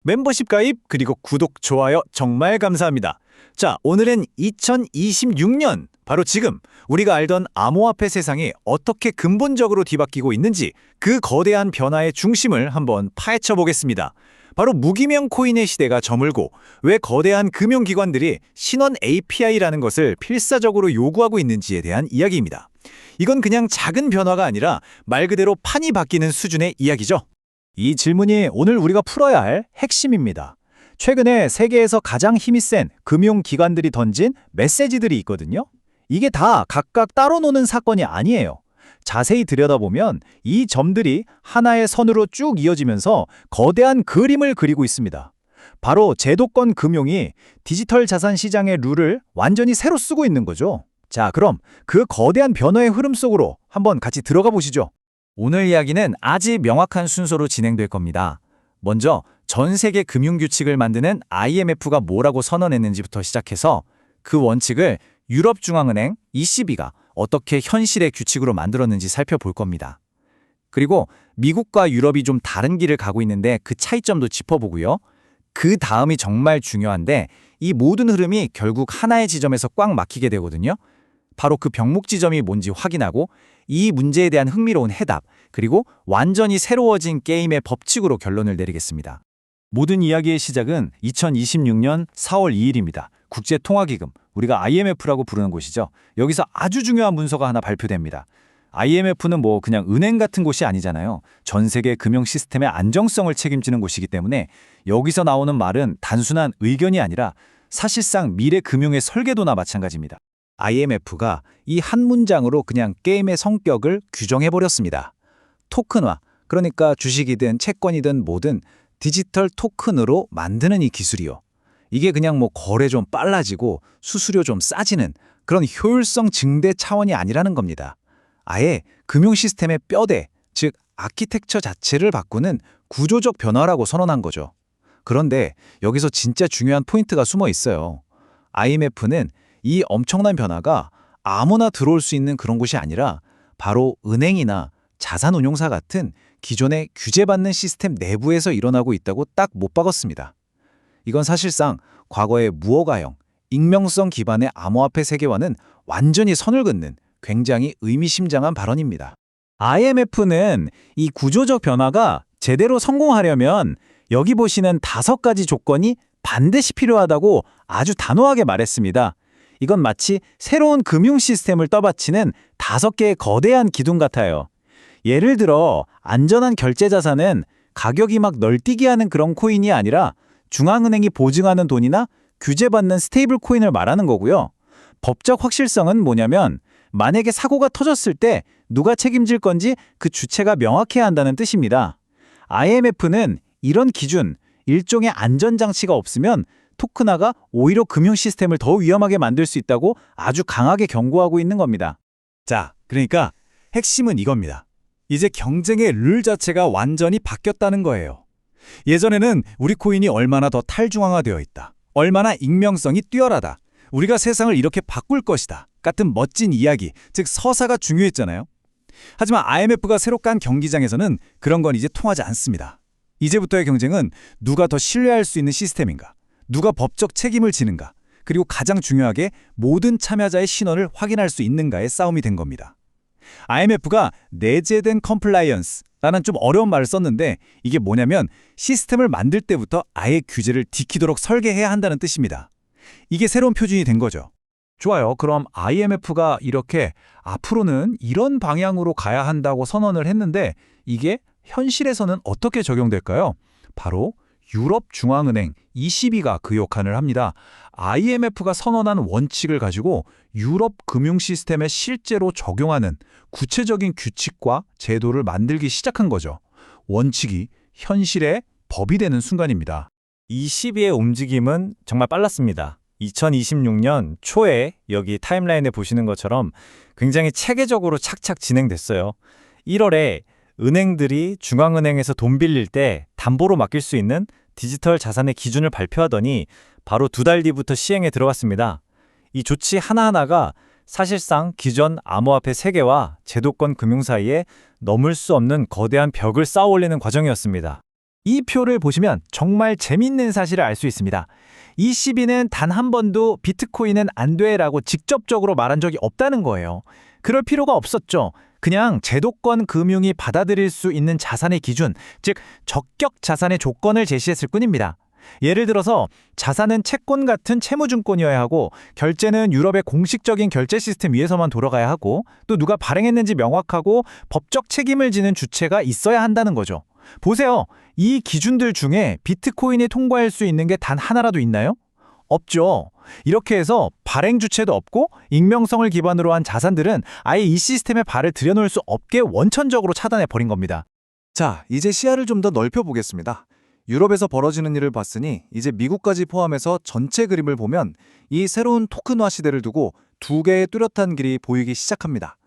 멤버십 가입 그리고 구독, 좋아요 정말 감사합니다. 자, 오늘은 2026년 바로 지금 우리가 알던 암호화폐 세상이 어떻게 근본적으로 뒤바뀌고 있는지 그 거대한 변화의 중심을 한번 파헤쳐 보겠습니다. 바로 무기명 코인의 시대가 저물고 왜 거대한 금융기관들이 신원 API라는 것을 필사적으로 요구하고 있는지에 대한 이야기입니다. 이건 그냥 작은 변화가 아니라 말 그대로 판이 바뀌는 수준의 이야기죠. 이 질문이 오늘 우리가 풀어야 할 핵심입니다. 최근에 세계에서 가장 힘이 센 금융기관들이 던진 메시지들이 있거든요. 이게 다 각각 따로 노는 사건이 아니에요. 자세히 들여다보면 이 점들이 하나의 선으로 쭉 이어지면서 거대한 그림을 그리고 있습니다. 바로 제도권 금융이 디지털 자산 시장의 룰을 완전히 새로 쓰고 있는 거죠. 자, 그럼 그 거대한 변화의 흐름 속으로 한번 같이 들어가 보시죠. 오늘 이야기는 아주 명확한 순서로 진행될 겁니다. 먼저 전 세계 금융규칙을 만드는 IMF가 뭐라고 선언했는지부터 시작해서 그 원칙을 유럽중앙은행 ECB가 어떻게 현실의 규칙으로 만들었는지 살펴볼 겁니다. 그리고 미국과 유럽이 좀 다른 길을 가고 있는데 그 차이점도 짚어보고요. 그 다음이 정말 중요한데 이 모든 흐름이 결국 하나의 지점에서 꽉 막히게 되거든요. 바로 그 병목 지점이 뭔지 확인하고 이 문제에 대한 흥미로운 해답, 그리고 완전히 새로워진 게임의 법칙으로 결론을 내리겠습니다. 모든 이야기의 시작은 2026년 4월 2일입니다. 국제통화기금, 우리가 IMF라고 부르는 곳이죠. 여기서 아주 중요한 문서가 하나 발표됩니다. IMF는 뭐 그냥 은행 같은 곳이 아니잖아요. 전 세계 금융 시스템의 안정성을 책임지는 곳이기 때문에 여기서 나오는 말은 단순한 의견이 아니라 사실상 미래 금융의 설계도나 마찬가지입니다. IMF가 이 한 문장으로 그냥 게임의 성격을 규정해버렸습니다. 토큰화, 그러니까 주식이든 채권이든 뭐든 디지털 토큰으로 만드는 이 기술이요. 이게 그냥 뭐 거래 좀 빨라지고 수수료 좀 싸지는 그런 효율성 증대 차원이 아니라는 겁니다. 아예 금융 시스템의 뼈대, 즉 아키텍처 자체를 바꾸는 구조적 변화라고 선언한 거죠. 그런데 여기서 진짜 중요한 포인트가 숨어 있어요. IMF는 이 엄청난 변화가 아무나 들어올 수 있는 그런 곳이 아니라 바로 은행이나 자산운용사 같은 기존의 규제받는 시스템 내부에서 일어나고 있다고 딱 못 박았습니다. 이건 사실상 과거의 무허가형, 익명성 기반의 암호화폐 세계와는 완전히 선을 긋는 굉장히 의미심장한 발언입니다. IMF는 이 구조적 변화가 제대로 성공하려면 여기 보시는 5가지 조건이 반드시 필요하다고 아주 단호하게 말했습니다. 이건 마치 새로운 금융 시스템을 떠받치는 5개의 거대한 기둥 같아요. 예를 들어 안전한 결제 자산은 가격이 막 널뛰게 하는 그런 코인이 아니라 중앙은행이 보증하는 돈이나 규제받는 스테이블 코인을 말하는 거고요. 법적 확실성은 뭐냐면 만약에 사고가 터졌을 때 누가 책임질 건지 그 주체가 명확해야 한다는 뜻입니다. IMF는 이런 기준, 일종의 안전장치가 없으면 토큰화가 오히려 금융 시스템을 더 위험하게 만들 수 있다고 아주 강하게 경고하고 있는 겁니다. 자, 그러니까 핵심은 이겁니다. 이제 경쟁의 룰 자체가 완전히 바뀌었다는 거예요. 예전에는 우리 코인이 얼마나 더 탈중앙화되어 있다, 얼마나 익명성이 뛰어나다, 우리가 세상을 이렇게 바꿀 것이다 같은 멋진 이야기, 즉 서사가 중요했잖아요. 하지만 IMF가 새로 깐 경기장에서는 그런 건 이제 통하지 않습니다. 이제부터의 경쟁은 누가 더 신뢰할 수 있는 시스템인가, 누가 법적 책임을 지는가, 그리고 가장 중요하게 모든 참여자의 신원을 확인할 수 있는가의 싸움이 된 겁니다. IMF가 내재된 컴플라이언스라는 좀 어려운 말을 썼는데 이게 뭐냐면 시스템을 만들 때부터 아예 규제를 지키도록 설계해야 한다는 뜻입니다. 이게 새로운 표준이 된 거죠. 좋아요. 그럼 IMF가 이렇게 앞으로는 이런 방향으로 가야 한다고 선언을 했는데 이게 현실에서는 어떻게 적용될까요? 바로 유럽중앙은행 ECB가 그 역할을 합니다. IMF가 선언한 원칙을 가지고 유럽 금융 시스템에 실제로 적용하는 구체적인 규칙과 제도를 만들기 시작한 거죠. 원칙이 현실의 법이 되는 순간입니다. ECB의 움직임은 정말 빨랐습니다. 2026년 초에 여기 타임라인에 보시는 것처럼 굉장히 체계적으로 착착 진행됐어요. 1월에 은행들이 중앙은행에서 돈 빌릴 때 담보로 맡길 수 있는 디지털 자산의 기준을 발표하더니 바로 2달 뒤부터 시행에 들어갔습니다. 이 조치 하나하나가 사실상 기존 암호화폐 세계와 제도권 금융 사이에 넘을 수 없는 거대한 벽을 쌓아 올리는 과정이었습니다. 이 표를 보시면 정말 재밌는 사실을 알 수 있습니다. 이 시비는 단 한 번도 비트코인은 안 돼라고 직접적으로 말한 적이 없다는 거예요. 그럴 필요가 없었죠. 그냥 제도권 금융이 받아들일 수 있는 자산의 기준, 즉 적격 자산의 조건을 제시했을 뿐입니다. 예를 들어서 자산은 채권 같은 채무증권이어야 하고 결제는 유럽의 공식적인 결제 시스템 위에서만 돌아가야 하고 또 누가 발행했는지 명확하고 법적 책임을 지는 주체가 있어야 한다는 거죠. 보세요. 이 기준들 중에 비트코인이 통과할 수 있는 게 단 하나라도 있나요? 없죠. 이렇게 해서 발행 주체도 없고 익명성을 기반으로 한 자산들은 아예 이 시스템에 발을 들여놓을 수 없게 원천적으로 차단해 버린 겁니다. 자, 이제 시야를 좀 더 넓혀보겠습니다. 유럽에서 벌어지는 일을 봤으니 이제 미국까지 포함해서 전체 그림을 보면 이 새로운 토큰화 시대를 두고 두 개의 뚜렷한 길이 보이기 시작합니다.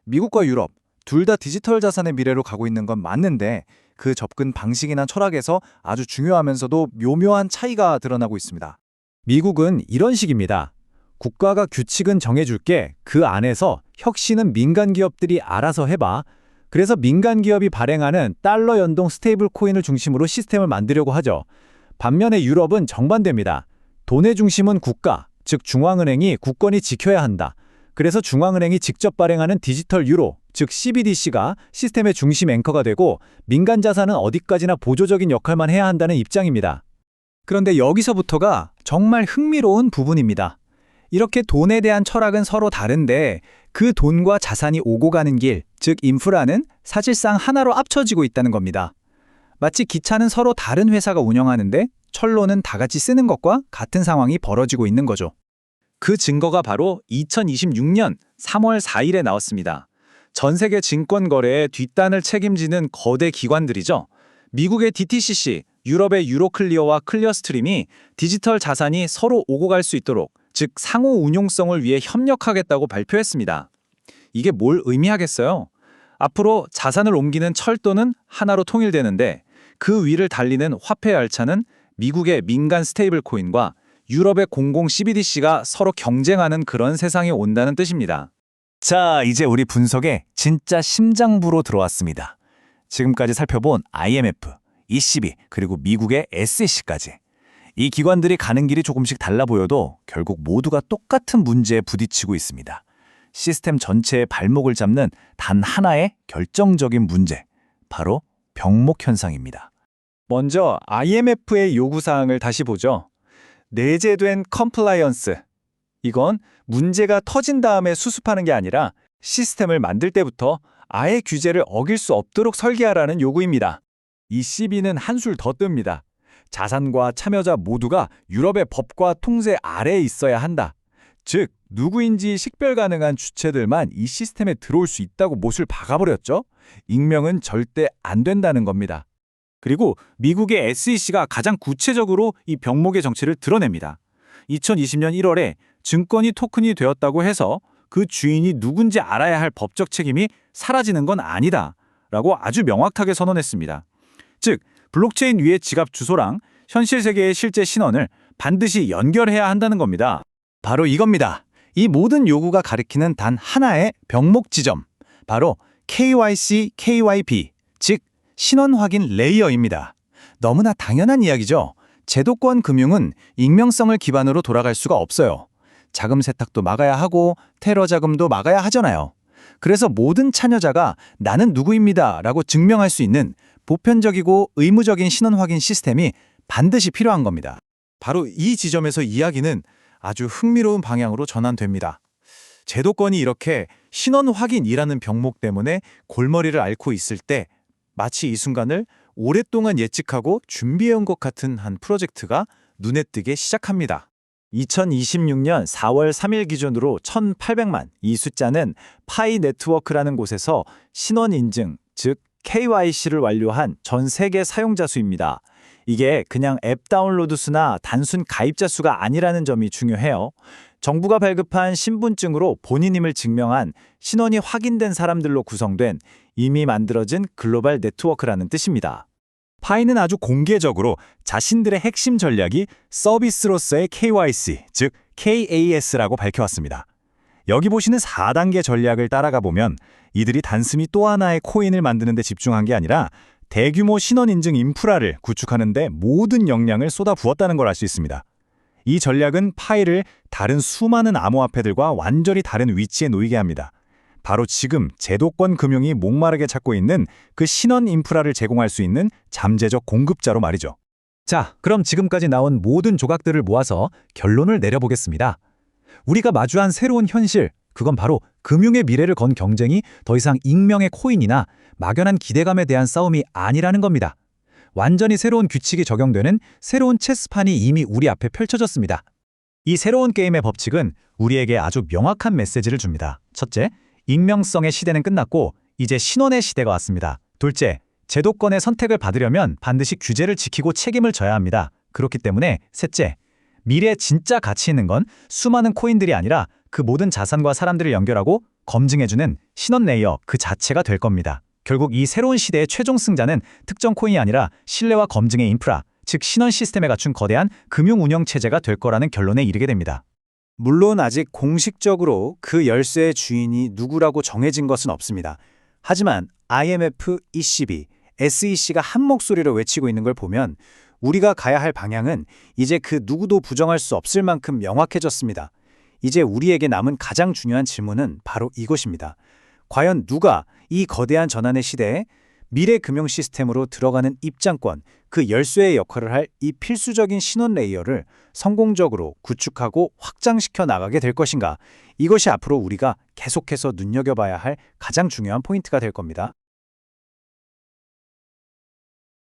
미국과 유럽, 둘 다 디지털 자산의 미래로 가고 있는 건 맞는데 그 접근 방식이나 철학에서 아주 중요하면서도 묘묘한 차이가 드러나고 있습니다. 미국은 이런 식입니다. 국가가 규칙은 정해줄게. 그 안에서 혁신은 민간 기업들이 알아서 해봐. 그래서 민간 기업이 발행하는 달러 연동 스테이블 코인을 중심으로 시스템을 만들려고 하죠. 반면에 유럽은 정반대입니다. 돈의 중심은 국가, 즉 중앙은행이 국권이 지켜야 한다. 그래서 중앙은행이 직접 발행하는 디지털 유로, 즉 CBDC가 시스템의 중심 앵커가 되고 민간 자산은 어디까지나 보조적인 역할만 해야 한다는 입장입니다. 그런데 여기서부터가 정말 흥미로운 부분입니다. 이렇게 돈에 대한 철학은 서로 다른데 그 돈과 자산이 오고 가는 길, 즉 인프라는 사실상 하나로 합쳐지고 있다는 겁니다. 마치 기차는 서로 다른 회사가 운영하는데 철로는 다 같이 쓰는 것과 같은 상황이 벌어지고 있는 거죠. 그 증거가 바로 2026년 3월 4일에 나왔습니다. 전 세계 증권 거래의 뒷단을 책임지는 거대 기관들이죠. 미국의 DTCC, 유럽의 유로클리어와 클리어스트림이 디지털 자산이 서로 오고 갈 수 있도록, 즉 상호 운용성을 위해 협력하겠다고 발표했습니다. 이게 뭘 의미하겠어요? 앞으로 자산을 옮기는 철도는 하나로 통일되는데 그 위를 달리는 화폐 열차는 미국의 민간 스테이블 코인과 유럽의 공공 CBDC가 서로 경쟁하는 그런 세상이 온다는 뜻입니다. 자, 이제 우리 분석에 진짜 심장부로 들어왔습니다. 지금까지 살펴본 IMF, ECB, 그리고 미국의 SEC까지. 이 기관들이 가는 길이 조금씩 달라 보여도 결국 모두가 똑같은 문제에 부딪히고 있습니다. 시스템 전체의 발목을 잡는 단 하나의 결정적인 문제, 바로 병목 현상입니다. 먼저 IMF의 요구사항을 다시 보죠. 내재된 컴플라이언스. 이건 문제가 터진 다음에 수습하는 게 아니라 시스템을 만들 때부터 아예 규제를 어길 수 없도록 설계하라는 요구입니다. ECB는 한술 더 뜹니다. 자산과 참여자 모두가 유럽의 법과 통제 아래에 있어야 한다. 즉, 누구인지 식별 가능한 주체들만 이 시스템에 들어올 수 있다고 못을 박아버렸죠. 익명은 절대 안 된다는 겁니다. 그리고 미국의 SEC가 가장 구체적으로 이 병목의 정체를 드러냅니다. 2020년 1월에 증권이 토큰이 되었다고 해서 그 주인이 누군지 알아야 할 법적 책임이 사라지는 건 아니다 라고 아주 명확하게 선언했습니다. 즉, 블록체인 위의 지갑 주소랑 현실 세계의 실제 신원을 반드시 연결해야 한다는 겁니다. 바로 이겁니다. 이 모든 요구가 가리키는 단 하나의 병목 지점, 바로 KYC, KYB, 즉 신원 확인 레이어입니다. 너무나 당연한 이야기죠. 제도권 금융은 익명성을 기반으로 돌아갈 수가 없어요. 자금 세탁도 막아야 하고 테러 자금도 막아야 하잖아요. 그래서 모든 참여자가 나는 누구입니다 라고 증명할 수 있는 보편적이고 의무적인 신원 확인 시스템이 반드시 필요한 겁니다. 바로 이 지점에서 이야기는 아주 흥미로운 방향으로 전환됩니다. 제도권이 이렇게 신원 확인이라는 병목 때문에 골머리를 앓고 있을 때 마치 이 순간을 오랫동안 예측하고 준비해온 것 같은 한 프로젝트가 눈에 띄게 시작합니다. 2026년 4월 3일 기준으로 1,800만, 이 숫자는 파이 네트워크라는 곳에서 신원 인증, 즉 KYC를 완료한 전 세계 사용자 수입니다. 이게 그냥 앱 다운로드 수나 단순 가입자 수가 아니라는 점이 중요해요. 정부가 발급한 신분증으로 본인임을 증명한 신원이 확인된 사람들로 구성된 이미 만들어진 글로벌 네트워크라는 뜻입니다. 파이는 아주 공개적으로 자신들의 핵심 전략이 서비스로서의 KYC, 즉 KAS라고 밝혀왔습니다. 여기 보시는 4단계 전략을 따라가 보면 이들이 단순히 또 하나의 코인을 만드는 데 집중한 게 아니라 대규모 신원 인증 인프라를 구축하는 데 모든 역량을 쏟아부었다는 걸 알 수 있습니다. 이 전략은 파일을 다른 수많은 암호화폐들과 완전히 다른 위치에 놓이게 합니다. 바로 지금 제도권 금융이 목마르게 찾고 있는 그 신원 인프라를 제공할 수 있는 잠재적 공급자로 말이죠. 자, 그럼 지금까지 나온 모든 조각들을 모아서 결론을 내려보겠습니다. 우리가 마주한 새로운 현실, 그건 바로 금융의 미래를 건 경쟁이 더 이상 익명의 코인이나 막연한 기대감에 대한 싸움이 아니라는 겁니다. 완전히 새로운 규칙이 적용되는 새로운 체스판이 이미 우리 앞에 펼쳐졌습니다. 이 새로운 게임의 법칙은 우리에게 아주 명확한 메시지를 줍니다. 첫째, 익명성의 시대는 끝났고 이제 신원의 시대가 왔습니다. 둘째, 제도권의 선택을 받으려면 반드시 규제를 지키고 책임을 져야 합니다. 그렇기 때문에 셋째, 미래의 진짜 가치 있는 건 수많은 코인들이 아니라 그 모든 자산과 사람들을 연결하고 검증해주는 신원 레이어 그 자체가 될 겁니다. 결국 이 새로운 시대의 최종 승자는 특정 코인이 아니라 신뢰와 검증의 인프라, 즉 신원 시스템에 갖춘 거대한 금융 운영 체제가 될 거라는 결론에 이르게 됩니다. 물론 아직 공식적으로 그 열쇠의 주인이 누구라고 정해진 것은 없습니다. 하지만 IMF, ECB, SEC가 한 목소리로 외치고 있는 걸 보면 우리가 가야 할 방향은 이제 그 누구도 부정할 수 없을 만큼 명확해졌습니다. 이제 우리에게 남은 가장 중요한 질문은 바로 이것입니다. 과연 누가 이 거대한 전환의 시대에 미래 금융 시스템으로 들어가는 입장권, 그 열쇠의 역할을 할 이 필수적인 신원 레이어를 성공적으로 구축하고 확장시켜 나가게 될 것인가? 이것이 앞으로 우리가 계속해서 눈여겨봐야 할 가장 중요한 포인트가 될 겁니다.